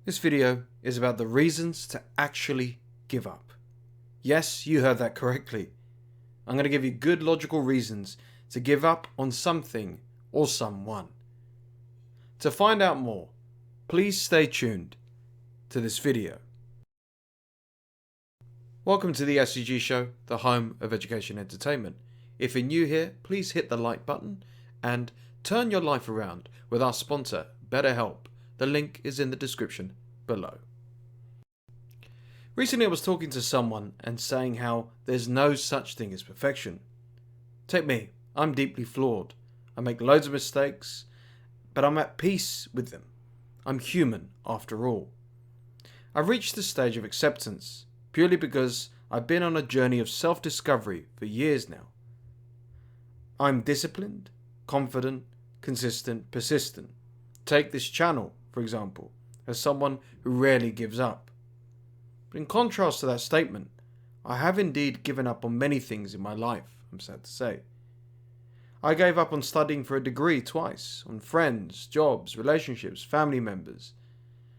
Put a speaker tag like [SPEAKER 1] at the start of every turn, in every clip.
[SPEAKER 1] This video is about the reasons to actually give up. Yes, you heard that correctly. I'm going to give you good logical reasons to give up on something or someone. To find out more, please stay tuned to this video. Welcome to the SCG Show, the home of education entertainment. If you're new here, please hit the like button and turn your life around with our sponsor, BetterHelp. The link is in the description below. Recently I was talking to someone and saying how there's no such thing as perfection. Take me, I'm deeply flawed. I make loads of mistakes, but I'm at peace with them. I'm human after all. I've reached the stage of acceptance purely because I've been on a journey of self-discovery for years now. I'm disciplined, confident, consistent, persistent. Take this channel, for example, as someone who rarely gives up. But in contrast to that statement, I have indeed given up on many things in my life, I'm sad to say. I gave up on studying for a degree twice, on friends, jobs, relationships, family members.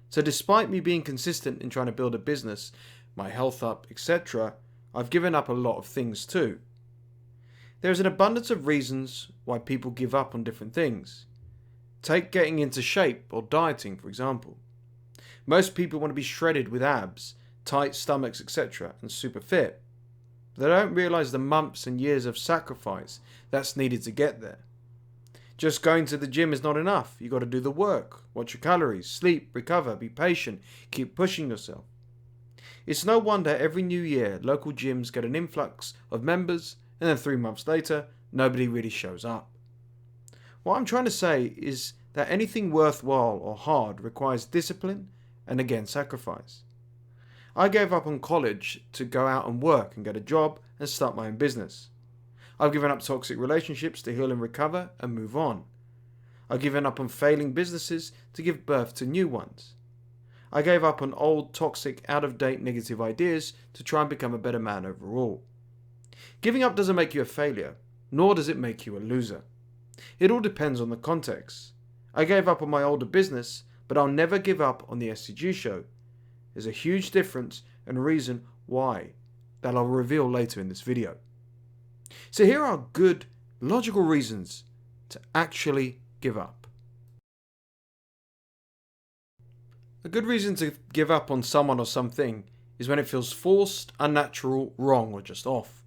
[SPEAKER 1] So despite me being consistent in trying to build a business, my health up, etc., I've given up a lot of things too. There is an abundance of reasons why people give up on different things. Take getting into shape or dieting, for example. Most people want to be shredded with abs, tight stomachs, etc., and super fit. But they don't realise the months and years of sacrifice that's needed to get there. Just going to the gym is not enough. You've got to do the work, watch your calories, sleep, recover, be patient, keep pushing yourself. It's no wonder every new year local gyms get an influx of members and then 3 months later nobody really shows up. What I'm trying to say is that anything worthwhile or hard requires discipline and again sacrifice. I gave up on college to go out and work and get a job and start my own business. I've given up toxic relationships to heal and recover and move on. I've given up on failing businesses to give birth to new ones. I gave up on old, toxic, out-of-date negative ideas to try and become a better man overall. Giving up doesn't make you a failure, nor does it make you a loser. It all depends on the context. I gave up on my older business, but I'll never give up on the SCG Show. There's a huge difference and a reason why that I'll reveal later in this video. So here are good, logical reasons to actually give up. A good reason to give up on someone or something is when it feels forced, unnatural, wrong, or just off.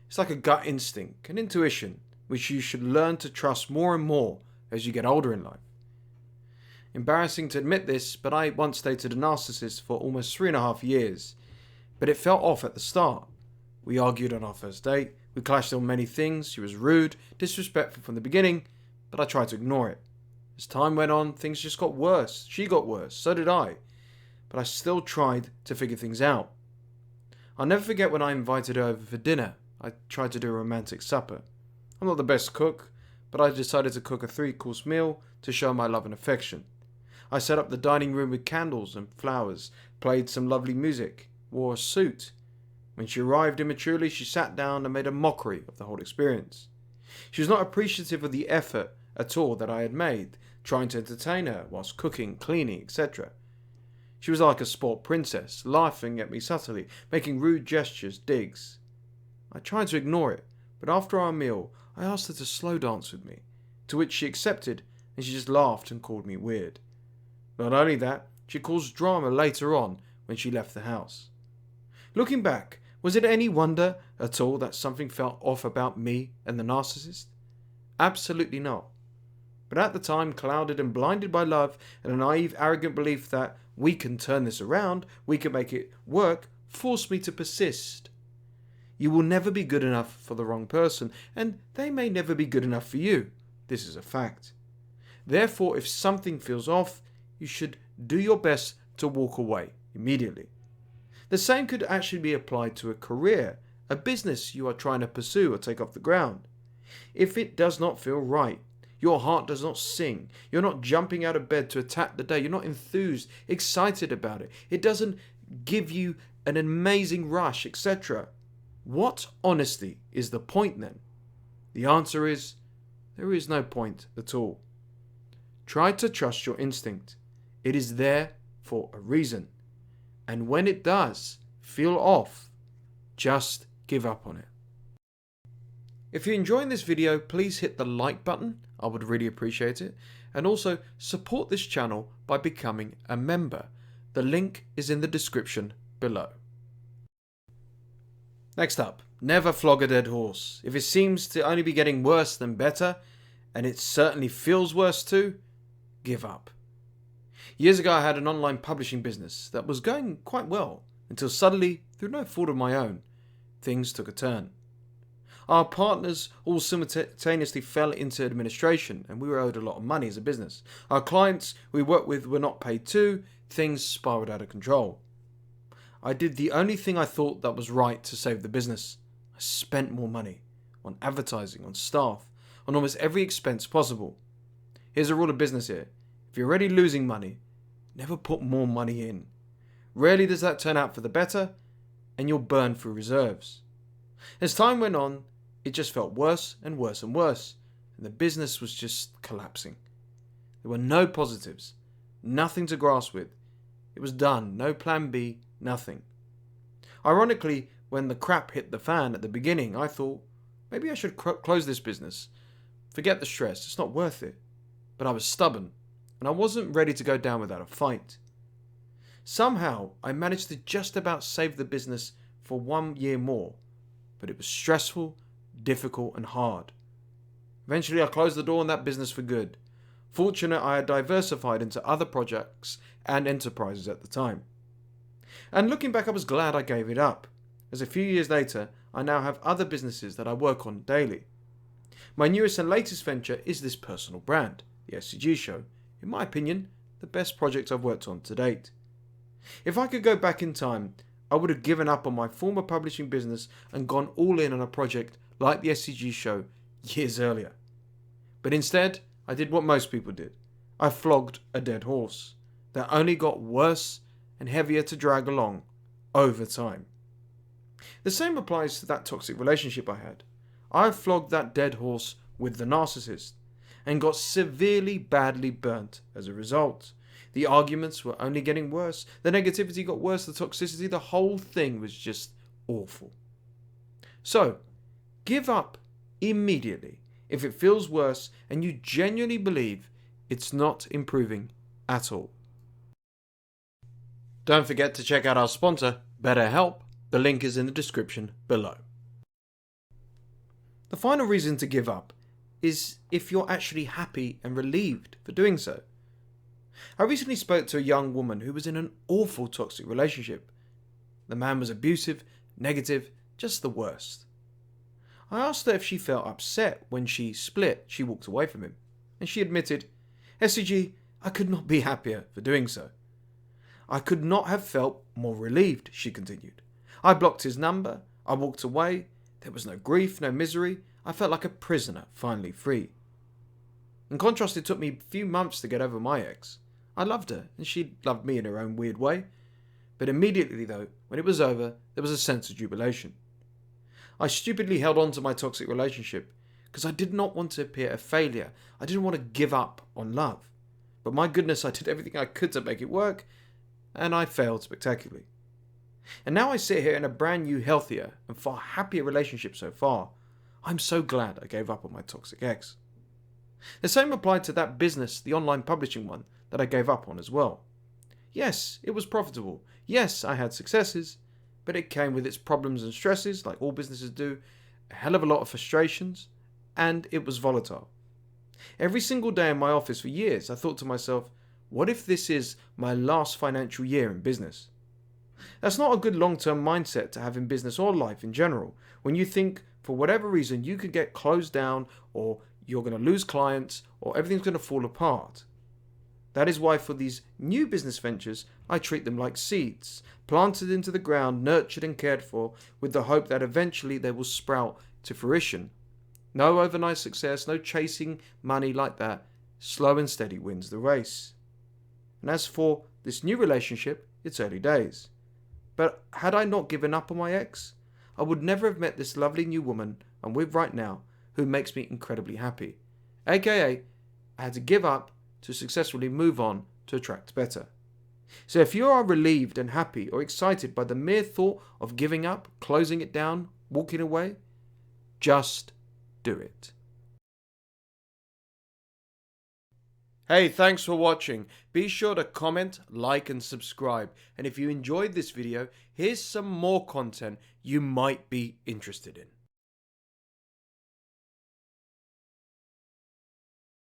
[SPEAKER 1] It's like a gut instinct, an intuition, which you should learn to trust more and more as you get older in life. Embarrassing to admit this, but I once dated a narcissist for almost 3.5 years, but it felt off at the start. We argued on our first date, we clashed on many things, she was rude, disrespectful from the beginning, but I tried to ignore it. As time went on, things just got worse. She got worse, so did I, but I still tried to figure things out. I'll never forget when I invited her over for dinner. I tried to do a romantic supper. I'm not the best cook, but I decided to cook a 3-course meal to show my love and affection. I set up the dining room with candles and flowers, played some lovely music, wore a suit. When she arrived immaturely, she sat down and made a mockery of the whole experience. She was not appreciative of the effort at all that I had made, trying to entertain her whilst cooking, cleaning, etc. She was like a spoilt princess, laughing at me subtly, making rude gestures, digs. I tried to ignore it, but after our meal, I asked her to slow dance with me, to which she accepted, and she just laughed and called me weird. Not only that, she caused drama later on when she left the house. Looking back, was it any wonder at all that something felt off about me and the narcissist? Absolutely not. But at the time, clouded and blinded by love and a naive, arrogant belief that we can turn this around, we can make it work, forced me to persist. You will never be good enough for the wrong person, and they may never be good enough for you. This is a fact. Therefore, if something feels off, you should do your best to walk away immediately. The same could actually be applied to a career, a business you are trying to pursue or take off the ground. If it does not feel right, your heart does not sing, you're not jumping out of bed to attack the day, you're not enthused, excited about it, it doesn't give you an amazing rush, etc. What honesty is the point then? The answer is, there is no point at all. Try to trust your instinct. It is there for a reason. And when it does feel off, just give up on it. If you're enjoying this video, please hit the like button. I would really appreciate it. And also support this channel by becoming a member. The link is in the description below. Next up, never flog a dead horse. If it seems to only be getting worse than better, and it certainly feels worse too, give up. Years ago I had an online publishing business that was going quite well, until suddenly, through no fault of my own, things took a turn. Our partners all simultaneously fell into administration, and we were owed a lot of money as a business. Our clients we worked with were not paid too. Things spiraled out of control. I did the only thing I thought that was right to save the business. I spent more money on advertising, on staff, on almost every expense possible. Here's a rule of business here. If you're already losing money, never put more money in. Rarely does that turn out for the better, and you'll burn through reserves. As time went on, it just felt worse and worse and worse, and the business was just collapsing. There were no positives, nothing to grasp with. It was done, no plan B, nothing. Ironically, when the crap hit the fan at the beginning, I thought, maybe I should close this business. Forget the stress, it's not worth it. But I was stubborn, and I wasn't ready to go down without a fight. Somehow, I managed to just about save the business for 1 year more, but it was stressful, difficult and hard. Eventually I closed the door on that business for good. Fortunate I had diversified into other projects and enterprises at the time. And looking back, I was glad I gave it up, as a few years later I now have other businesses that I work on daily. My newest and latest venture is this personal brand, the SCG Show, in my opinion the best project I've worked on to date. If I could go back in time, I would have given up on my former publishing business and gone all in on a project like the SCG Show years earlier. But instead, I did what most people did. I flogged a dead horse that only got worse and heavier to drag along over time. The same applies to that toxic relationship I had. I flogged that dead horse with the narcissist and got severely badly burnt as a result. The arguments were only getting worse. The negativity got worse. The toxicity, the whole thing was just awful. So, give up immediately if it feels worse and you genuinely believe it's not improving at all. Don't forget to check out our sponsor, BetterHelp. The link is in the description below. The final reason to give up is if you're actually happy and relieved for doing so. I recently spoke to a young woman who was in an awful toxic relationship. The man was abusive, negative, just the worst. I asked her if she felt upset when she walked away from him, and she admitted, SCG, I could not be happier for doing so. I could not have felt more relieved, she continued. I blocked his number, I walked away, there was no grief, no misery, I felt like a prisoner, finally free. In contrast, it took me a few months to get over my ex. I loved her, and she loved me in her own weird way. But immediately though, when it was over, there was a sense of jubilation. I stupidly held on to my toxic relationship because I did not want to appear a failure. I didn't want to give up on love. But my goodness, I did everything I could to make it work, and I failed spectacularly. And now I sit here in a brand new, healthier, and far happier relationship so far. I'm so glad I gave up on my toxic ex. The same applied to that business, the online publishing one, that I gave up on as well. Yes, it was profitable. Yes, I had successes, but it came with its problems and stresses, like all businesses do, a hell of a lot of frustrations, and it was volatile. Every single day in my office for years, I thought to myself, what if this is my last financial year in business? That's not a good long-term mindset to have in business or life in general, when you think, for whatever reason, you could get closed down, or you're going to lose clients, or everything's going to fall apart. That is why for these new business ventures, I treat them like seeds, planted into the ground, nurtured and cared for, with the hope that eventually they will sprout to fruition. No overnight success, no chasing money like that. Slow and steady wins the race. And as for this new relationship, it's early days. But had I not given up on my ex, I would never have met this lovely new woman I'm with right now, who makes me incredibly happy. AKA, I had to give up to successfully move on to attract better. So if you are relieved and happy or excited by the mere thought of giving up, closing it down, walking away, just do it. Hey, thanks for watching. Be sure to comment, like and subscribe. And if you enjoyed this video, here's some more content you might be interested in.